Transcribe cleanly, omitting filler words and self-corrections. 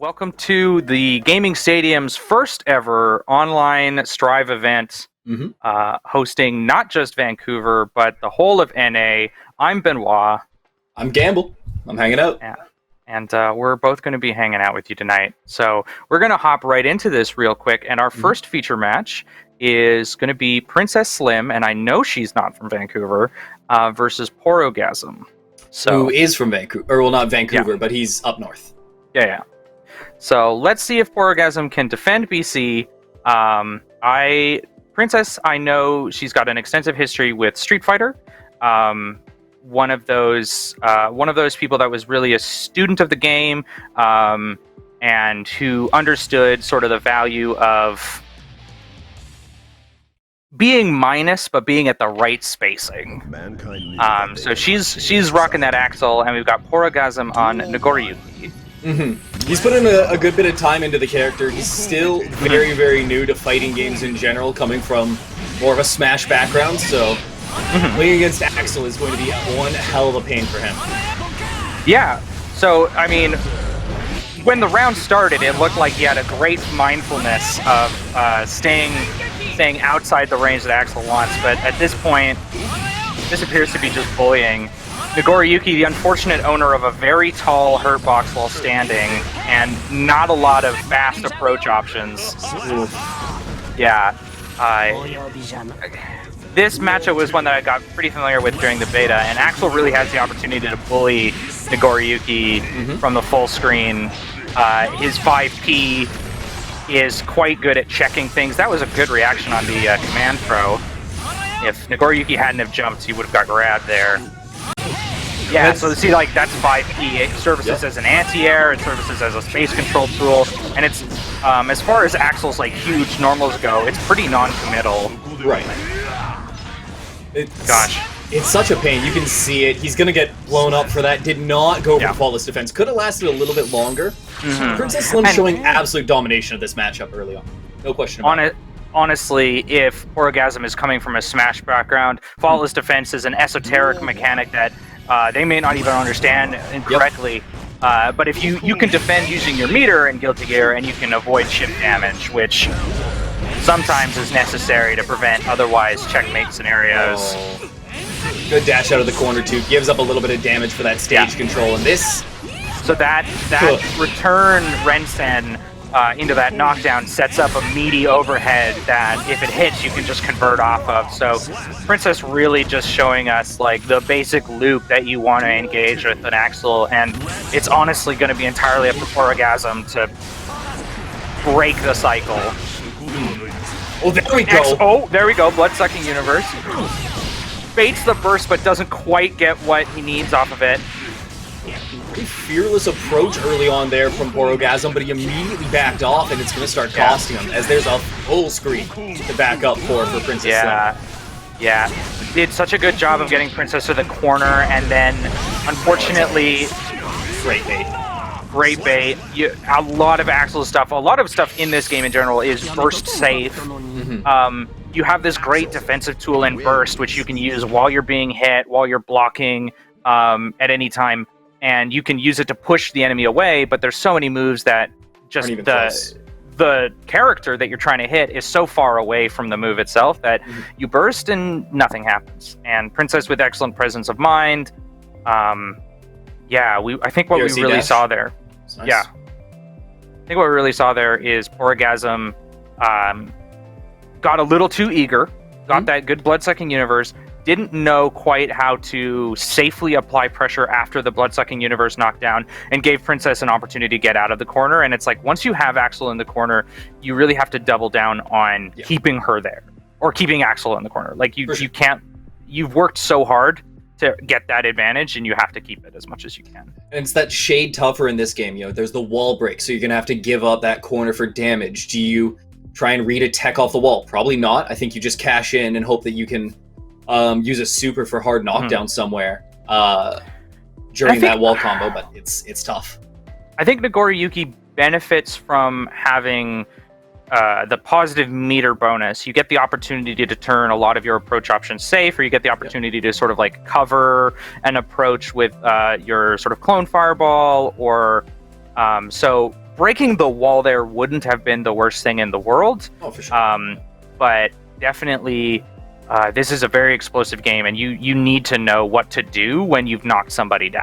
Welcome to the Gaming Stadium's first ever online Strive event, hosting not just Vancouver, but the whole of NA. I'm Benoit. I'm Gamble. I'm hanging out. And we're both going to be hanging out with you tonight. So we're going to hop right into this real quick. And our first feature match is going to be Princess Slim, and I know she's not from Vancouver, versus POROGASM. Who is from Vancouver. Or, well, not Vancouver, but he's up north. Yeah. So let's see if POROGASM can defend BC. Princess, I know she's got an extensive history with Street Fighter. One of those people that was really a student of the game, and who understood sort of the value of being minus, but being at the right spacing. So she's rocking that Axel, and we've got POROGASM on Nagoriyuki. He's put in a good bit of time into the character. He's still very, very new to fighting games in general, coming from more of a Smash background, so playing against Axel is going to be one hell of a pain for him. Yeah, so, I mean, when the round started, it looked like he had a great mindfulness of staying outside the range that Axel wants, but at this point, this appears to be just bullying. Nagoriyuki, the unfortunate owner of a very tall hurt box while standing, and not a lot of fast approach options. This matchup was one that I got pretty familiar with during the beta, and Axel really has the opportunity to bully Nagoriyuki from the full screen. His 5P is quite good at checking things. That was a good reaction on the command throw. If Nagoriyuki hadn't have jumped, he would have got grabbed there. Yeah, so see, like, that's 5P. It services as an anti-air, it services as a space control tool, and it's, as far as Axel's, like, huge normals go, it's pretty non-committal. Right. It's such a pain. You can see it. He's going to get blown up for that. Did not go for faultless defense. Could have lasted a little bit longer. Princess Slim showing absolute domination of this matchup early on. No question about it. Honestly, if POROGASM is coming from a Smash background, faultless defense is an esoteric mechanic that they may not even understand correctly. But if you can defend using your meter in Guilty Gear, and you can avoid chip damage, which sometimes is necessary to prevent otherwise checkmate scenarios. Good dash out of the corner too. Gives up a little bit of damage for that stage control, and this. So that return Rensen into that knockdown sets up a meaty overhead that, if it hits, you can just convert off of. So Princess really just showing us, like, the basic loop that you want to engage with an Axel, and it's honestly going to be entirely up to POROGASM to break the cycle. Oh, there we go. There we go. Blood-sucking universe. Baits the burst, but doesn't quite get what he needs off of it. Pretty fearless approach early on there from POROGASM, but he immediately backed off, and it's going to start costing him, as there's a full screen to back up for Princess Slim. Yeah. Did such a good job of getting Princess to the corner, and then, unfortunately, great bait. A lot of Axel stuff, a lot of stuff in this game in general is burst safe. You have this great defensive tool in burst, which you can use while you're being hit, while you're blocking at any time. And you can use it to push the enemy away, but there's so many moves that just the character that you're trying to hit is so far away from the move itself that you burst and nothing happens. And Princess with excellent presence of mind. I think what we really saw there. Nice. Yeah. I think what we really saw there is POROGASM got a little too eager, got that good blood-sucking universe, didn't know quite how to safely apply pressure after the blood-sucking universe knockdown, and gave Princess an opportunity to get out of the corner. And it's like, once you have Axel in the corner, you really have to double down on keeping her there, or keeping Axel in the corner. Like, you can't, you've worked so hard to get that advantage, and you have to keep it as much as you can. And it's that shade tougher in this game. You know, there's the wall break, so you're going to have to give up that corner for damage. Do you try and read a tech off the wall? Probably not. I think you just cash in and hope that you can use a super for hard knockdown somewhere during that wall combo, but it's tough. I think Nagoriyuki benefits from having the positive meter bonus. You get the opportunity to turn a lot of your approach options safe, or you get the opportunity to sort of like cover an approach with your sort of clone fireball, or so breaking the wall there wouldn't have been the worst thing in the world. Oh, for sure. But definitely, this is a very explosive game, and you need to know what to do when you've knocked somebody down.